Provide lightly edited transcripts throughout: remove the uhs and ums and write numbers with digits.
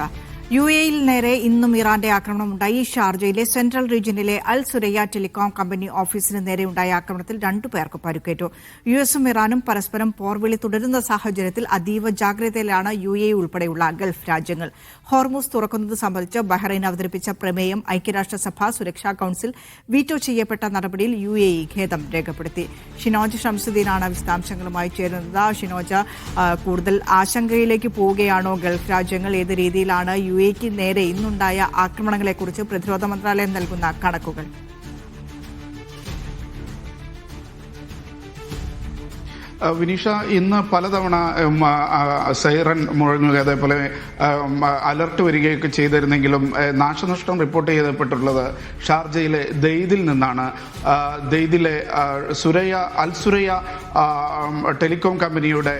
പങ്കുവച്ചത്. UAE-യിൽ നേരെ ഇന്നും ഇറാന്റെ ആക്രമണമുണ്ടായി. ഷാർജയിലെ സെൻട്രൽ റീജിയനിലെ അൽ സുരയ്യ ടെലികോം കമ്പനി ഓഫീസിന് നേരെയുണ്ടായ ആക്രമണത്തിൽ 2 പേർക്ക് പരിക്കേറ്റു. US-ഉം ഇറാനും പരസ്പരം പോർവിളി തുടരുന്ന സാഹചര്യത്തിൽ അതീവ ജാഗ്രതയിലാണ് UAE ഉൾപ്പെടെയുള്ള ഗൾഫ് രാജ്യങ്ങൾ. ഹോർമുസ് തുറക്കുന്നത് സംബന്ധിച്ച് ബഹ്റൈൻ അവതരിപ്പിച്ച പ്രമേയം ഐക്യരാഷ്ട്രസഭ സുരക്ഷാ കൌൺസിൽ വീറ്റോ ചെയ്യപ്പെട്ട നടപടിയിൽ UAE ഖേദം രേഖപ്പെടുത്തി. ഷിനോജ് ഷംസുദ്ദീനാണ് വിശദാംശങ്ങളുമായി ചേരുന്നത്. ഷിനോജ്, കൂടുതൽ ആശങ്കയിലേക്ക് പോവുകയാണോ ഗൾഫ് രാജ്യങ്ങൾ? ഏത് രീതിയിലാണ് UAE-ക്ക് നേരെ ഇന്നുണ്ടായ ആക്രമണങ്ങളെക്കുറിച്ച് പ്രതിരോധ മന്ത്രാലയം നൽകുന്ന കണക്കുകൾ? വിനീഷ, ഇന്ന് പലതവണ സൈറൻ മുഴങ്ങുക, അതേപോലെ അലർട്ട് വരികയൊക്കെ ചെയ്തിരുന്നെങ്കിലും നാശനഷ്ടം റിപ്പോർട്ട് ചെയ്യപ്പെട്ടിട്ടുള്ളത് ഷാർജയിലെ ദെയ്ദിൽ നിന്നാണ്. ദെയ്ദിലെ അൽ സുരയ്യ ടെലികോം കമ്പനിയുടെ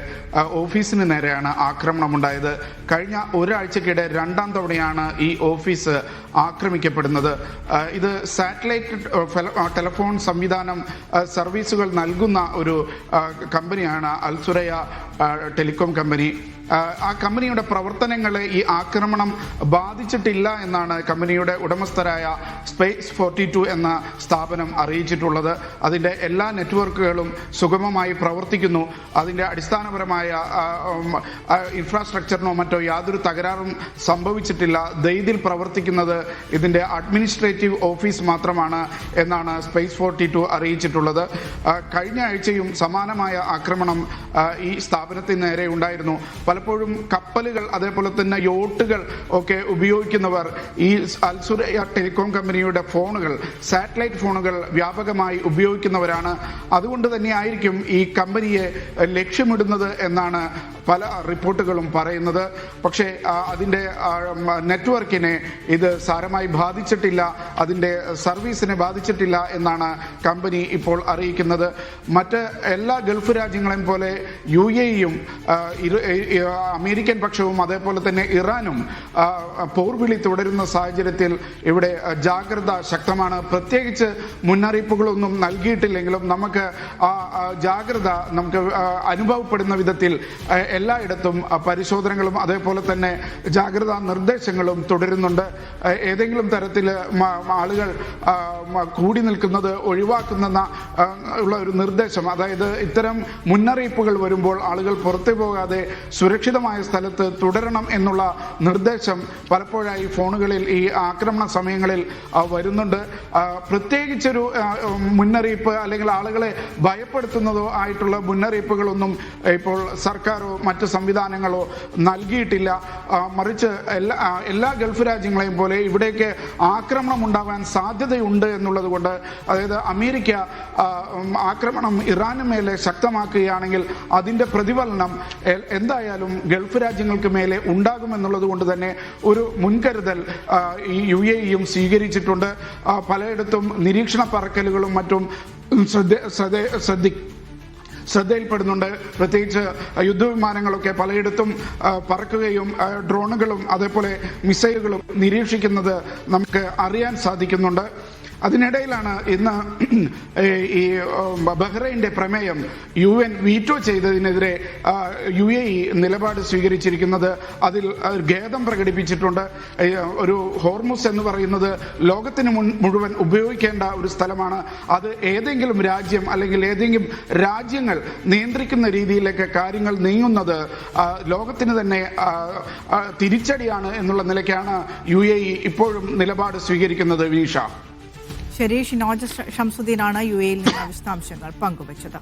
ഓഫീസിന് നേരെയാണ് ആക്രമണമുണ്ടായത്. കഴിഞ്ഞ ഒരാഴ്ചക്കിടെ 2ാം തവണയാണ് ഈ ഓഫീസ് ആക്രമിക്കപ്പെടുന്നത്. ഇത് സാറ്റലൈറ്റ് ടെലിഫോൺ സംവിധാനം സർവീസുകൾ നൽകുന്ന ഒരു കമ്പനിയാണ് അൽ സുരയ്യ ടെലികോം കമ്പനി. ആ കമ്പനിയുടെ പ്രവർത്തനങ്ങളെ ഈ ആക്രമണം ബാധിച്ചിട്ടില്ല എന്നാണ് കമ്പനിയുടെ ഉടമസ്ഥരായ സ്പേസ് 42 എന്ന സ്ഥാപനം അറിയിച്ചിട്ടുള്ളത്. അതിൻ്റെ എല്ലാ നെറ്റ്വർക്കുകളും സുഗമമായി പ്രവർത്തിക്കുന്നു. അതിൻ്റെ അടിസ്ഥാനപരമായ ഇൻഫ്രാസ്ട്രക്ചറിനോ മറ്റോ യാതൊരു തകരാറും സംഭവിച്ചിട്ടില്ല. ദെയ്ദിൽ പ്രവർത്തിക്കുന്നത് ഇതിൻ്റെ അഡ്മിനിസ്ട്രേറ്റീവ് ഓഫീസ് മാത്രമാണ് എന്നാണ് സ്പേസ് 42 അറിയിച്ചിട്ടുള്ളത്. കഴിഞ്ഞ ആഴ്ചയും സമാനമായ ആക്രമണം ഈ സ്ഥാപനത്തിന് നേരെ ഉണ്ടായിരുന്നു. പലപ്പോഴും കപ്പലുകൾ, അതേപോലെ തന്നെ യോട്ടുകൾ ഒക്കെ ഉപയോഗിക്കുന്നവർ ഈ അൽ സുരയ്യ ടെലികോം കമ്പനിയുടെ ഫോണുകൾ, സാറ്റലൈറ്റ് ഫോണുകൾ വ്യാപകമായി ഉപയോഗിക്കുന്നവരാണ്. അതുകൊണ്ട് തന്നെയായിരിക്കും ഈ കമ്പനിയെ ലക്ഷ്യമിടുന്നത് എന്നാണ് പല റിപ്പോർട്ടുകളും പറയുന്നത്. പക്ഷേ അതിൻ്റെ നെറ്റ്വർക്കിനെ ഇത് സാരമായി ബാധിച്ചിട്ടില്ല, അതിൻ്റെ സർവീസിനെ ബാധിച്ചിട്ടില്ല എന്നാണ് കമ്പനി ഇപ്പോൾ അറിയിക്കുന്നത്. മറ്റ് എല്ലാ ഗൾഫ് രാജ്യങ്ങളെയും പോലെ UAE-യും അമേരിക്കൻ പക്ഷവും അതേപോലെ തന്നെ ഇറാനും പോർവിളി തുടരുന്ന സാഹചര്യത്തിൽ ഇവിടെ ജാഗ്രത ശക്തമാണ്. പ്രത്യേകിച്ച് മുന്നറിയിപ്പുകളൊന്നും നൽകിയിട്ടില്ലെങ്കിലും നമുക്ക് ജാഗ്രത അനുഭവപ്പെടുന്ന വിധത്തിൽ എല്ലായിടത്തും പരിശോധനകളും അതേപോലെ തന്നെ ജാഗ്രതാ നിർദ്ദേശങ്ങളും തുടരുന്നുണ്ട്. ഏതെങ്കിലും തരത്തിൽ ആളുകൾ കൂടി നിൽക്കുന്നത് ഒഴിവാക്കുന്ന ഉള്ള ഒരു നിർദ്ദേശം, അതായത് ഇത്തരം മുന്നറിയിപ്പുകൾ വരുമ്പോൾ ആളുകൾ പുറത്തു പോകാതെ സുരക്ഷിതമായ സ്ഥലത്ത് തുടരണം എന്നുള്ള നിർദ്ദേശം പലപ്പോഴായി ഫോണുകളിൽ ഈ ആക്രമണ സമയങ്ങളിൽ വരുന്നുണ്ട്. പ്രത്യേകിച്ചൊരു മുന്നറിയിപ്പ് അല്ലെങ്കിൽ ആളുകളെ ഭയപ്പെടുത്തുന്നതോ ആയിട്ടുള്ള മുന്നറിയിപ്പുകളൊന്നും ഇപ്പോൾ സർക്കാരോ മറ്റ് സംവിധാനങ്ങളോ നൽകിയിട്ടില്ല. മറിച്ച് എല്ലാ ഗൾഫ് രാജ്യങ്ങളെയും പോലെ ഇവിടേക്ക് ആക്രമണം ഉണ്ടാകാൻ സാധ്യതയുണ്ട് എന്നുള്ളത് കൊണ്ട്, അതായത് അമേരിക്ക ആക്രമണം ഇറാന് മേലെ ശക്തമാക്കുകയാണെങ്കിൽ അതിൻ്റെ പ്രതിഫലനം എന്തായാലും ഗൾഫ് രാജ്യങ്ങൾക്ക് മേലെ ഉണ്ടാകുമെന്നുള്ളത് കൊണ്ട് തന്നെ ഒരു മുൻകരുതൽ ഈ UAE-യും സ്വീകരിച്ചിട്ടുണ്ട്. പലയിടത്തും നിരീക്ഷണ പറക്കലുകളും മറ്റും ശ്രദ്ധയിൽപ്പെടുന്നുണ്ട്. പ്രത്യേകിച്ച് യുദ്ധവിമാനങ്ങളൊക്കെ പലയിടത്തും പറക്കുകയും ഡ്രോണുകളും അതേപോലെ മിസൈലുകളും നിരീക്ഷിക്കുന്നത് നമുക്ക് അറിയാൻ സാധിക്കുന്നുണ്ട്. അതിനിടയിലാണ് ഇന്ന് ഈ ബഹ്റൈൻ്റെ പ്രമേയം UN വീറ്റോ ചെയ്തതിനെതിരെ UAE നിലപാട് സ്വീകരിച്ചിരിക്കുന്നത്. അതിൽ ഖേദം പ്രകടിപ്പിച്ചിട്ടുണ്ട്. ഒരു ഹോർമുസ് എന്ന് പറയുന്നത് ലോകത്തിന് മുഴുവൻ ഉപയോഗിക്കേണ്ട ഒരു സ്ഥലമാണ്. അത് ഏതെങ്കിലും രാജ്യം അല്ലെങ്കിൽ ഏതെങ്കിലും രാജ്യങ്ങൾ നിയന്ത്രിക്കുന്ന രീതിയിലേക്ക് കാര്യങ്ങൾ നീങ്ങുന്നത് ലോകത്തിന് തന്നെ തിരിച്ചടിയാണ് എന്നുള്ള നിലയ്ക്കാണ് UAE ഇപ്പോഴും നിലപാട് സ്വീകരിക്കുന്നത്. വിനീഷ, ശരി, ഷിനോജ് ഷംസുദ്ദീനാണ് UAE-യിൽ നിന്ന് വിശദാംശങ്ങൾ പങ്കുവച്ചത്.